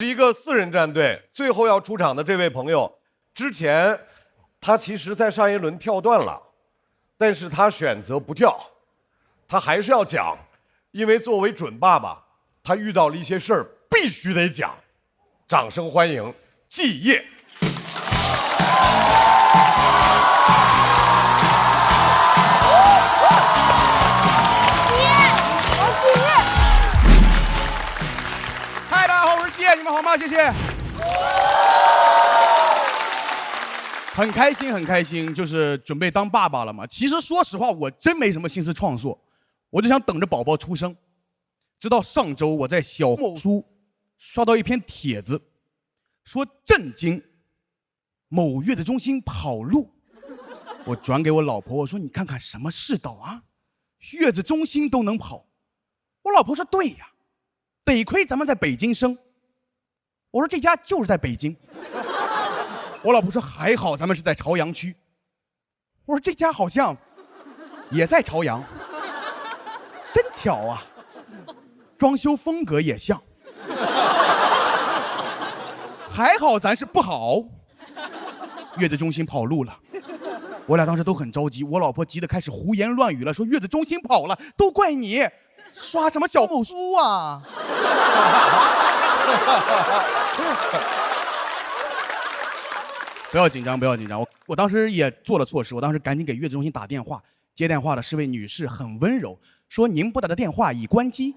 是一个4人战队，最后要出场的这位朋友，之前他其实在上一轮跳段了，但是他选择不跳，他还是要讲，因为作为准爸爸，他遇到了一些事儿，必须得讲。掌声欢迎季烨。嗨，大家好，我是季烨，你们好吗？谢谢。很开心，很开心，就是准备当爸爸了嘛。其实说实话，我真没什么心思创作，我就想等着宝宝出生。直到上周，我在小红书刷到一篇帖子，说震惊，某月子中心跑路。我转给我老婆，我说你看看什么世道啊，月子中心都能跑。我老婆说对呀，得亏咱们在北京生。我说这家就是在北京。我老婆说还好咱们是在朝阳区。我说这家好像也在朝阳，真巧啊，装修风格也像。还好咱是不好，月子中心跑路了。我俩当时都很着急，我老婆急得开始胡言乱语了，说月子中心跑了都怪你，刷什么小某书啊。不要紧张，不要紧张，我当时也做了错事，我当时赶紧给月子中心打电话，接电话的是位女士，很温柔，说您拨打的电话已关机。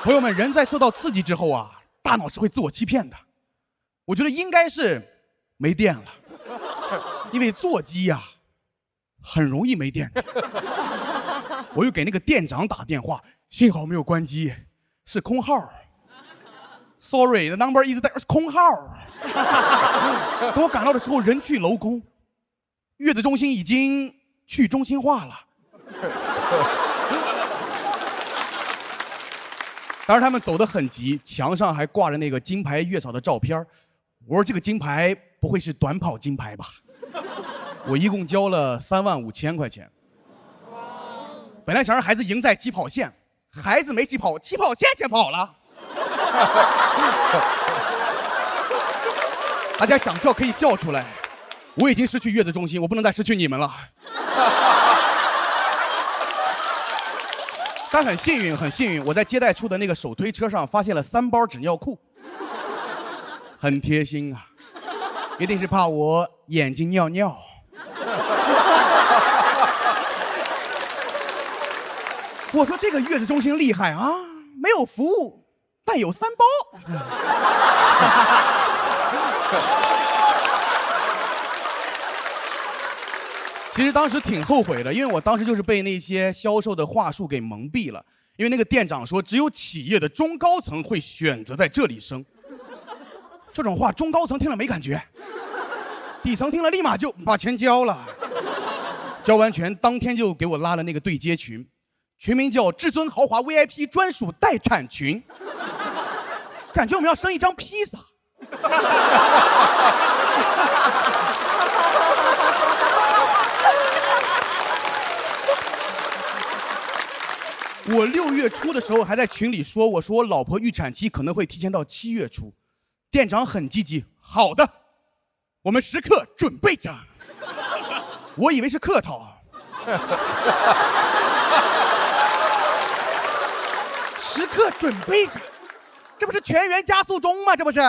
朋友们，人在受到刺激之后啊，大脑是会自我欺骗的。我觉得应该是没电了，因为座机呀很容易没电。我又给那个店长打电话，幸好没有关机，是空号。Sorry， the number is there， 是空号。等我赶到的时候，人去楼空，月子中心已经去中心化了。当时他们走得很急，墙上还挂着那个金牌月嫂的照片。我说这个金牌不会是短跑金牌吧？我一共交了35000块钱。本来想让孩子赢在起跑线，孩子没起跑，起跑线先跑了。大家想笑可以笑出来，我已经失去月子中心，我不能再失去你们了。但很幸运，很幸运，我在接待处的那个手推车上发现了3包纸尿裤，很贴心啊，一定是怕我眼睛尿尿。我说这个月子中心厉害啊，没有服务，但有3包。其实当时挺后悔的，因为我当时就是被那些销售的话术给蒙蔽了。因为那个店长说，只有企业的中高层会选择在这里生。这种话中高层听了没感觉，底层听了立马就把钱交了。交完钱当天就给我拉了那个对接群，群名叫至尊豪华 VIP 专属待产群。感觉我们要生一张披萨。我6月初的时候还在群里说，我说我老婆预产期可能会提前到7月初。店长很积极，好的，我们时刻准备着。我以为是客套。时刻准备着，这不是全员加速中吗？这不是。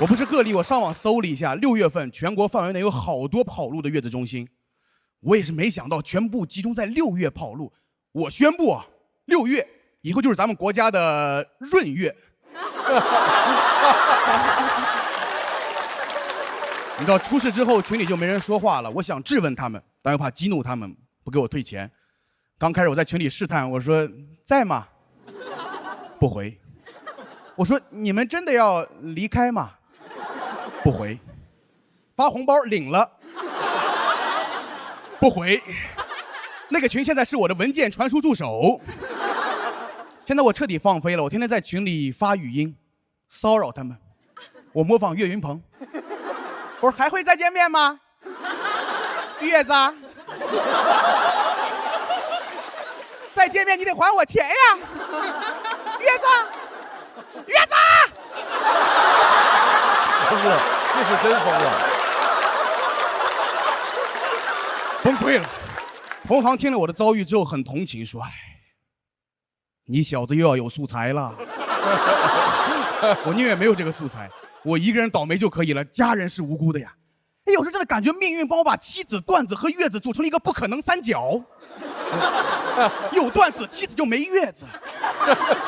我不是个例，我上网搜了一下，6月份全国范围内有好多跑路的月子中心。我也是没想到全部集中在6月跑路。我宣布啊，6月以后就是咱们国家的闰月。你知道出事之后群里就没人说话了，我想质问他们，但又怕激怒他们，不给我退钱。刚开始我在群里试探，我说在吗？不回。我说你们真的要离开吗？不回。发红包领了。不回。那个群现在是我的文件传输助手。现在我彻底放飞了，我天天在群里发语音骚扰他们。我模仿岳云鹏，我说还会再见面吗？月子再见面你得还我钱呀！月子，月子！疯了，这是真疯了，崩溃了。同行听了我的遭遇之后很同情，说：“哎，你小子又要有素材了。”我宁愿没有这个素材，我一个人倒霉就可以了，家人是无辜的呀。哎，有时候真的感觉命运帮我把妻子、段子和月子组成了一个不可能三角。有段子，妻子就没月子；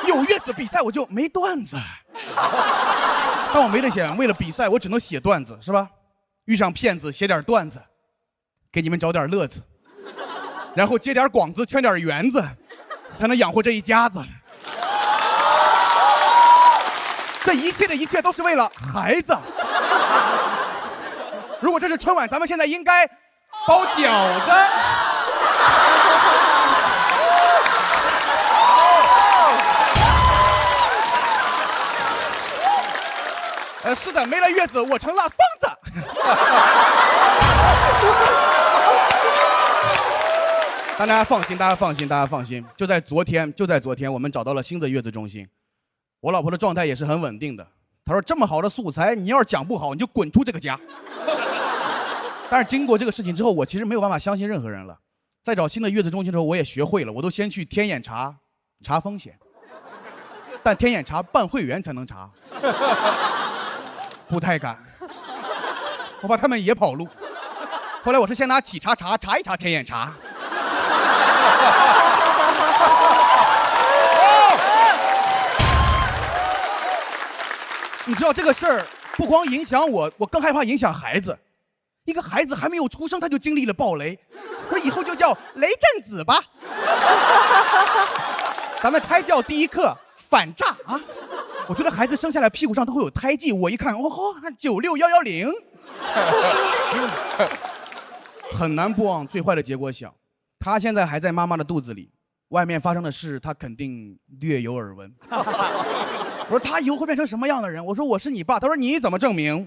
有月子，比赛我就没段子。但我没得选，为了比赛，我只能写段子，是吧？遇上骗子，写点段子，给你们找点乐子，然后接点广子，圈点园子，才能养活这一家子。这一切的一切都是为了孩子。如果这是春晚，咱们现在应该包饺子。是的，没了月子，我成了疯子。大家放心，大家放心，大家放心。就在昨天，我们找到了新的月子中心。我老婆的状态也是很稳定的。她说：“这么好的素材，你要是讲不好，你就滚出这个家。”但是经过这个事情之后，我其实没有办法相信任何人了。在找新的月子中心的时候，我也学会了，我都先去天眼查风险，但天眼查办会员才能查。不太敢，我怕他们也跑路。后来我是先拿企查查一查天眼查。你知道这个事儿不光影响我，我更害怕影响孩子。一个孩子还没有出生，他就经历了暴雷，说以后就叫雷震子吧。咱们胎教第一课反诈啊！我觉得孩子生下来屁股上都会有胎记，我一看，哦吼，96110，很难不往最坏的结果想。他现在还在妈妈的肚子里，外面发生的事他肯定略有耳闻。我说他以后会变成什么样的人？我说我是你爸，他说你怎么证明？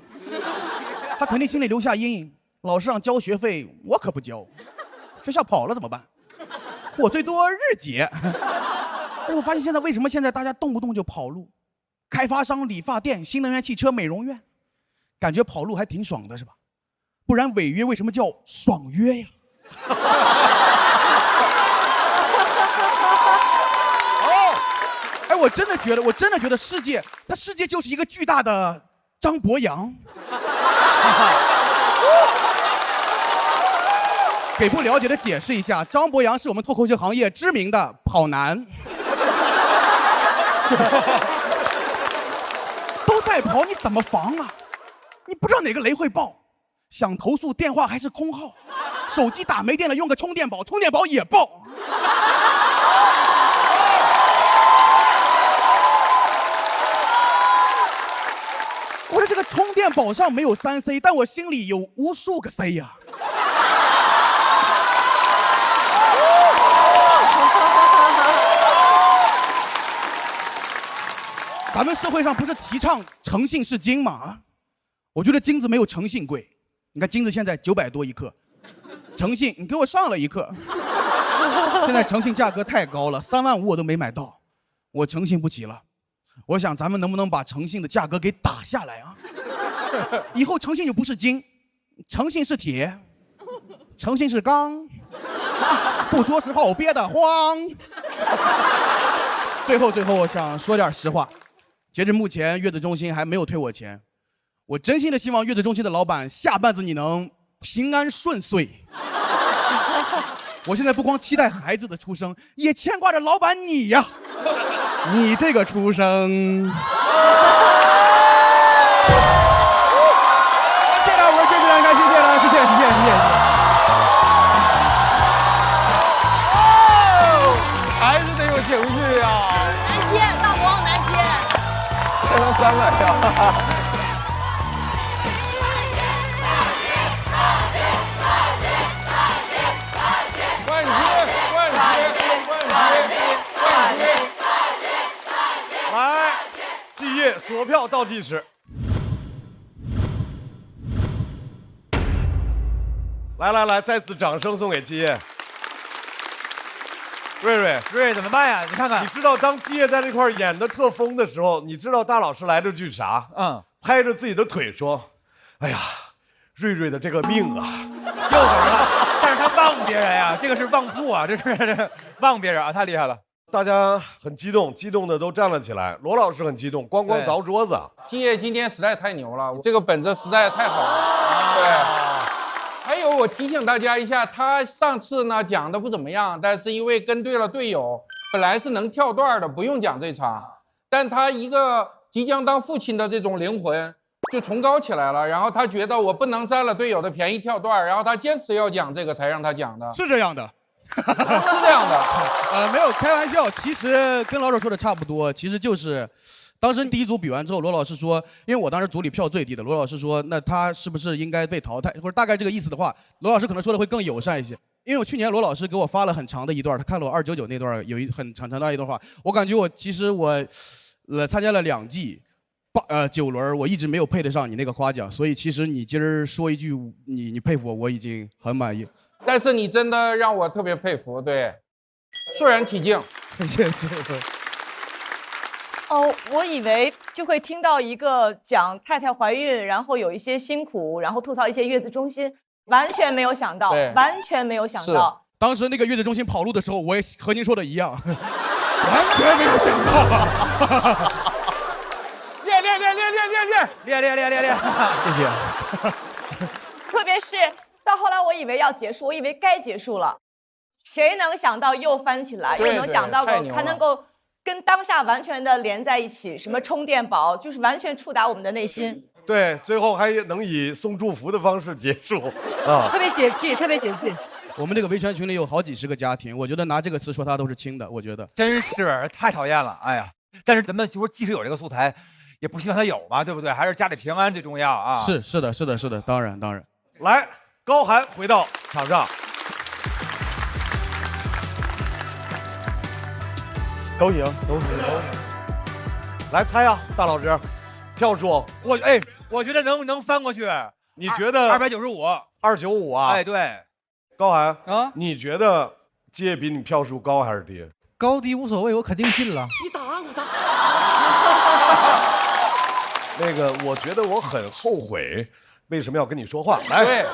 他肯定心里留下阴影。老师让交学费，我可不交。学校跑了怎么办？我最多日结。我发现现在大家动不动就跑路。开发商、理发店、新能源汽车、美容院，感觉跑路还挺爽的，是吧？不然违约为什么叫爽约呀？哎，我真的觉得世界就是一个巨大的张博洋。给不了解的解释一下，张博洋是我们脱口秀行业知名的跑男。都在跑，你怎么防啊？你不知道哪个雷会爆，想投诉电话还是空号，手机打没电了用个充电宝，充电宝也爆。我说这个充电宝上没有3C， 但我心里有无数个 C 呀。咱们社会上不是提倡诚信是金吗？我觉得金子没有诚信贵。你看金子现在900多一克，诚信你给我上了一克。现在诚信价格太高了，3万5我都没买到，我诚信不起了。我想咱们能不能把诚信的价格给打下来啊？以后诚信就不是金，诚信是铁，诚信是钢。不说实话我憋得慌。最后我想说点实话。截至目前，月子中心还没有退我钱。我真心的希望月子中心的老板下半子你能平安顺遂。我现在不光期待孩子的出生，也牵挂着老板你呀，你这个出生。谢谢大家，我是非常开心，谢谢大家，谢谢。孩子得有情绪呀。难接，大王难接。这能3个呀？来，季业锁票倒计时。来，再次掌声送给季业。瑞瑞怎么办呀？你看看你，知道当基业在这块演的特疯的时候，你知道大老师来了句啥？拍着自己的腿说：“哎呀，瑞瑞的这个命啊！”又怎么了？但是他忘别人呀，这个是忘铺啊，这是忘别人啊，太厉害了。大家很激动，激动的都站了起来。罗老师很激动，咣咣凿桌子。基业今天实在太牛了，这个本子实在太好了。对。还有，我提醒大家一下，他上次呢讲的不怎么样，但是因为跟对了队友，本来是能跳段的，不用讲这场。但他一个即将当父亲的这种灵魂就崇高起来了，然后他觉得我不能占了队友的便宜跳段，然后他坚持要讲这个，才让他讲的。是这样的。是这样的，没有开玩笑，其实跟老师说的差不多，其实就是，当时第一组比完之后，罗老师说，因为我当时组里票最低的，罗老师说，那他是不是应该被淘汰，或者大概这个意思的话，罗老师可能说的会更友善一些。因为我去年罗老师给我发了很长的一段，他看了我299那段，有很长的一段话，我感觉其实我，参加了2季，9轮，我一直没有配得上你那个夸奖，所以其实你今儿说一句你佩服我，我已经很满意。但是你真的让我特别佩服，对，肃然起敬，谢谢。哦，我以为就会听到一个讲太太怀孕，然后有一些辛苦，然后吐槽一些月子中心，完全没有想到，完全没有想到。当时那个月子中心跑路的时候，我也和您说的一样，完全没有想到。练，谢谢。特别是到后来，我以为要结束，我以为该结束了，谁能想到又翻起来，又能讲到还能够跟当下完全的连在一起，什么充电宝，就是完全触达我们的内心。对，最后还能以送祝福的方式结束啊，特别解气，特别解气。我们这个维权群里有好几十个家庭，我觉得拿这个词说他都是轻的，我觉得真是太讨厌了，哎呀！但是咱们就说，即使有这个素材，也不希望他有嘛，对不对？还是家里平安最重要啊！是的，当然。来，高寒回到场上，都行。来猜啊，大老师，票数我觉得能翻过去。你觉得295？295啊？哎，对。高寒啊，你觉得基业比你票数高还是低？高低无所谓，我肯定进了。你打我啥？那个，我觉得我很后悔，为什么要跟你说话？来，对，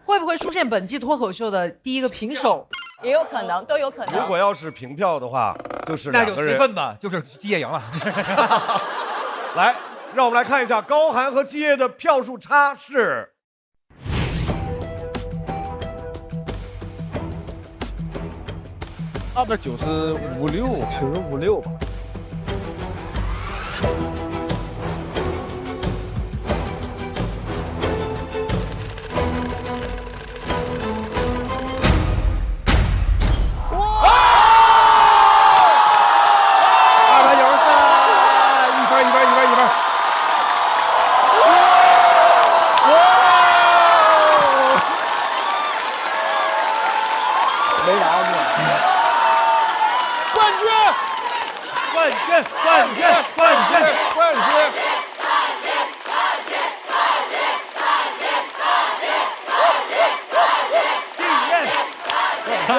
会不会出现本季脱口秀的第一个平手？也有可能，都有可能。如果要是平票的话，就是那2个人。随份吧，就是基业赢了。来，让我们来看一下高寒和基业的票数差是。295.6，95.6吧。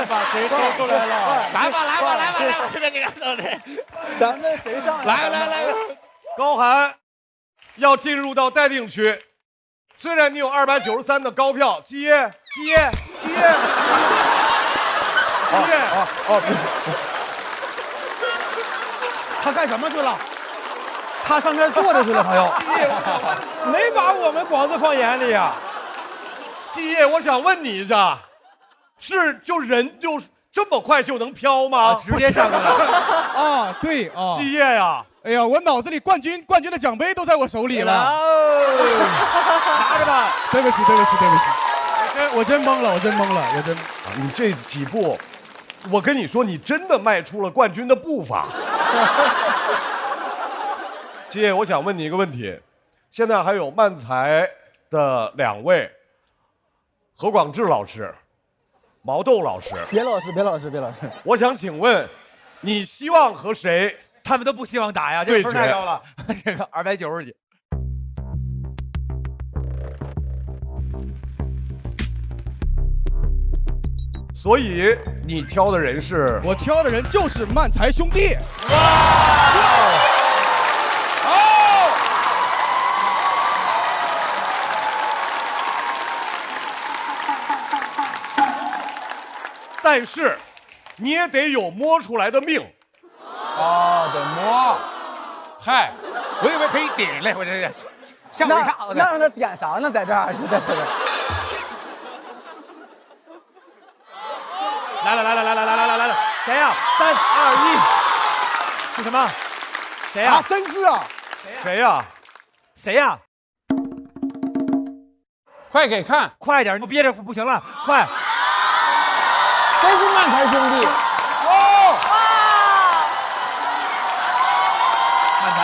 把谁说出来了？来吧，这个咱们谁上？来，高寒要进入到待定区，虽然你有293的高票，基业，不是，他干什么去了？他上这坐着去了，他又没把我们广子放眼里呀。基业，我想问你一下，人就这么快就能飘吗？直接上去了啊，对啊，基业呀！哎呀，我脑子里冠军的奖杯都在我手里了，拿着吧。对不起，我真懵了，你这几步，我跟你说，你真的迈出了冠军的步伐。基业，我想问你一个问题，现在还有漫才的2位，何广智老师、毛豆老师。别老师。我想请问，你希望和谁？他们都不希望打呀，这个分太高了，这个290几。所以你挑的人是？我挑的人就是漫才兄弟。但是你也得有摸出来的命。哦，得摸。嗨，我以为可以点嘞，我这吓我一跳。那让他点啥呢？在这儿，在这儿。来，谁呀？3、2、1，是什么？谁呀？真是啊！谁呀？谁呀？快给看，快点！我憋着不行了，快！真是漫才兄弟。哇！漫才。